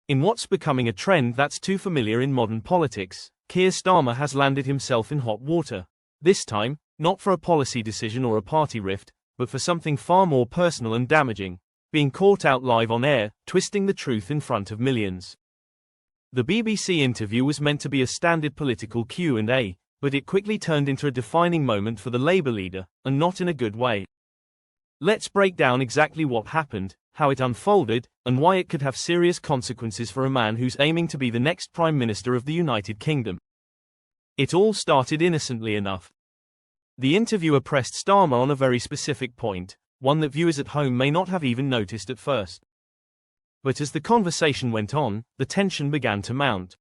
In what's becoming a trend that's too familiar in modern politics, Keir Starmer has landed himself in hot water. This time, not for a policy decision or a party rift, but for something far more personal and damaging, being caught out live on air, twisting the truth in front of millions. The BBC interview was meant to be a standard political Q&A, but it quickly turned into a defining moment for the Labour leader, and not in a good way. Let's break down exactly what happened, how it unfolded, and why it could have serious consequences for a man who's aiming to be the next Prime Minister of the United Kingdom. It all started innocently enough. The interviewer pressed Starmer on a very specific point, one that viewers at home may not have even noticed at first. But as the conversation went on, the tension began to mount.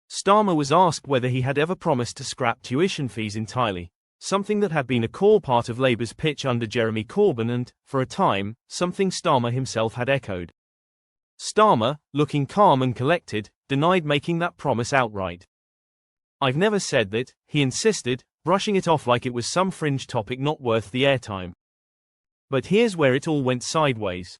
Starmer was asked whether he had ever promised to scrap tuition fees entirely, something that had been a core part of Labour's pitch under Jeremy Corbyn and, for a time, something Starmer himself had echoed. Starmer, looking calm and collected, denied making that promise outright. "I've never said that," he insisted, brushing it off like it was some fringe topic not worth the airtime. But here's where it all went sideways.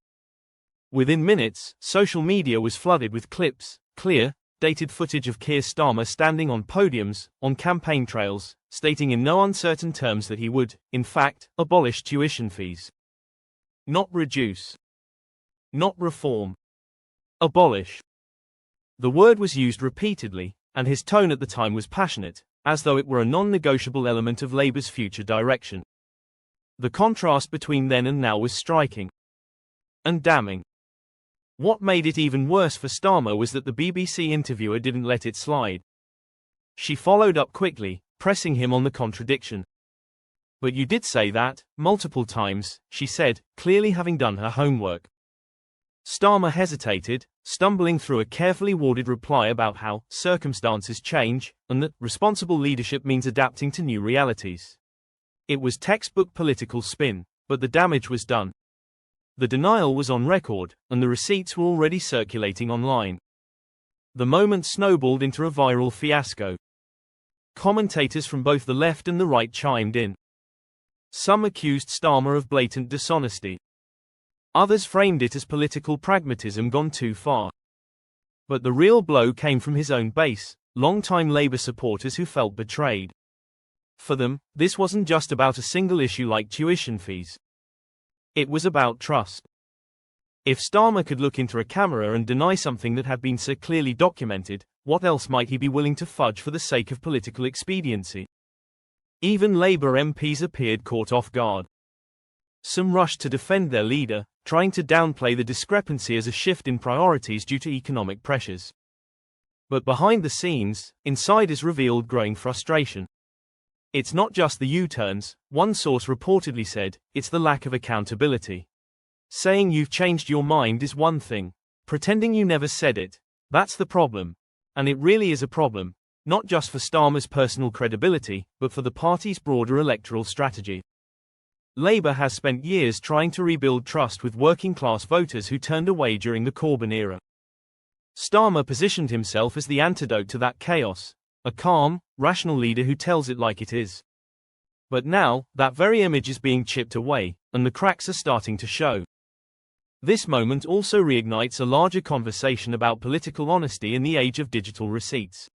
Within minutes, social media was flooded with clips, clear, dated footage of Keir Starmer standing on podiums, on campaign trails, stating in no uncertain terms that he would, in fact, abolish tuition fees. Not reduce. Not reform. Abolish. The word was used repeatedly, and his tone at the time was passionate, as though it were a non-negotiable element of Labour's future direction. The contrast between then and now was striking. And damning. What made it even worse for Starmer was that the BBC interviewer didn't let it slide. She followed up quickly, pressing him on the contradiction. "But you did say that, multiple times," she said, clearly having done her homework. Starmer hesitated, stumbling through a carefully worded reply about how circumstances change, and that responsible leadership means adapting to new realities. It was textbook political spin, but the damage was done. The denial was on record, and the receipts were already circulating online. The moment snowballed into a viral fiasco. Commentators from both the left and the right chimed in. Some accused Starmer of blatant dishonesty. Others framed it as political pragmatism gone too far. But the real blow came from his own base, long-time Labour supporters who felt betrayed. For them, this wasn't just about a single issue like tuition fees. It was about trust. If Starmer could look into a camera and deny something that had been so clearly documented, what else might he be willing to fudge for the sake of political expediency? Even Labour MPs appeared caught off guard. Some rushed to defend their leader, trying to downplay the discrepancy as a shift in priorities due to economic pressures. But behind the scenes, insiders revealed growing frustration. It's not just the U-turns, one source reportedly said, it's the lack of accountability. Saying you've changed your mind is one thing. Pretending you never said it, that's the problem. And it really is a problem, not just for Starmer's personal credibility, but for the party's broader electoral strategy. Labour has spent years trying to rebuild trust with working-class voters who turned away during the Corbyn era. Starmer positioned himself as the antidote to that chaos, a calm, rational leader who tells it like it is. But now, that very image is being chipped away, and the cracks are starting to show. This moment also reignites a larger conversation about political honesty in the age of digital receipts.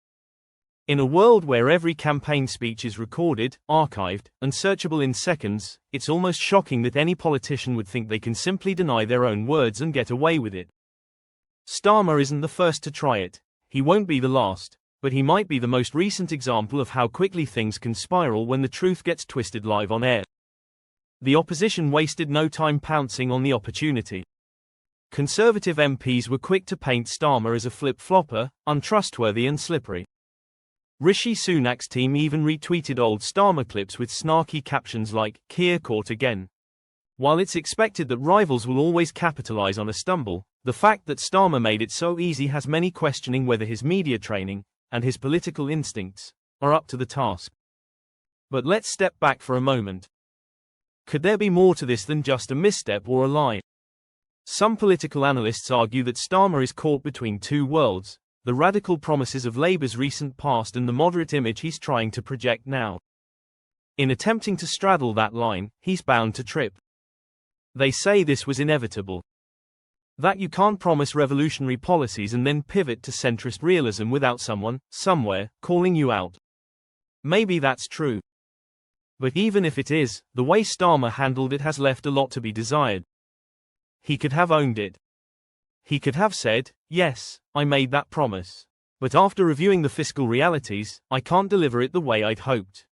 In a world where every campaign speech is recorded, archived, and searchable in seconds, it's almost shocking that any politician would think they can simply deny their own words and get away with it. Starmer isn't the first to try it, he won't be the last, but he might be the most recent example of how quickly things can spiral when the truth gets twisted live on air. The opposition wasted no time pouncing on the opportunity. Conservative MPs were quick to paint Starmer as a flip-flopper, untrustworthy and slippery. Rishi Sunak's team even retweeted old Starmer clips with snarky captions like, "Keir caught again." While it's expected that rivals will always capitalize on a stumble, the fact that Starmer made it so easy has many questioning whether his media training, and his political instincts, are up to the task. But let's step back for a moment. Could there be more to this than just a misstep or a lie? Some political analysts argue that Starmer is caught between two worlds, the radical promises of Labour's recent past and the moderate image he's trying to project now. In attempting to straddle that line, he's bound to trip. They say this was inevitable. That you can't promise revolutionary policies and then pivot to centrist realism without someone, somewhere, calling you out. Maybe that's true. But even if it is, the way Starmer handled it has left a lot to be desired. He could have owned it. He could have said, yes, I made that promise. But after reviewing the fiscal realities, I can't deliver it the way I'd hoped.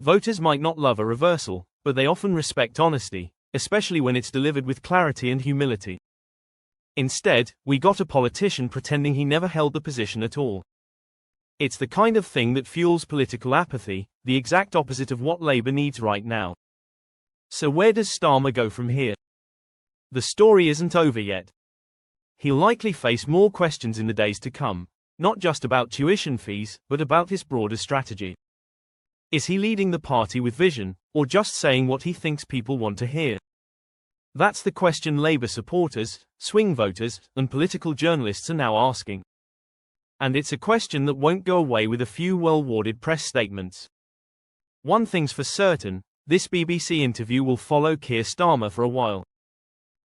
Voters might not love a reversal, but they often respect honesty, especially when it's delivered with clarity and humility. Instead, we got a politician pretending he never held the position at all. It's the kind of thing that fuels political apathy, the exact opposite of what Labour needs right now. So where does Starmer go from here? The story isn't over yet. He'll likely face more questions in the days to come, not just about tuition fees, but about his broader strategy. Is he leading the party with vision, or just saying what he thinks people want to hear? That's the question Labour supporters, swing voters, and political journalists are now asking. And it's a question that won't go away with a few well-worded press statements. One thing's for certain, this BBC interview will follow Keir Starmer for a while.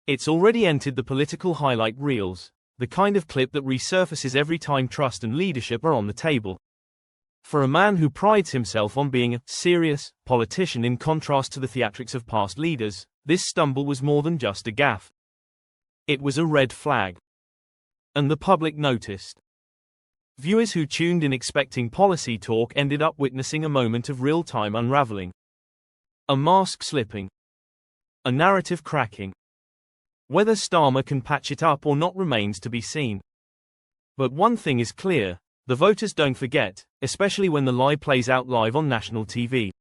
It's already entered the political highlight reels, the kind of clip that resurfaces every time trust and leadership are on the table. For a man who prides himself on being a serious politician in contrast to the theatrics of past leaders, this stumble was more than just a gaffe. It was a red flag. And the public noticed. Viewers who tuned in expecting policy talk ended up witnessing a moment of real-time unraveling. A mask slipping. A narrative cracking. Whether Starmer can patch it up or not remains to be seen. But one thing is clear, the voters don't forget, especially when the lie plays out live on national TV.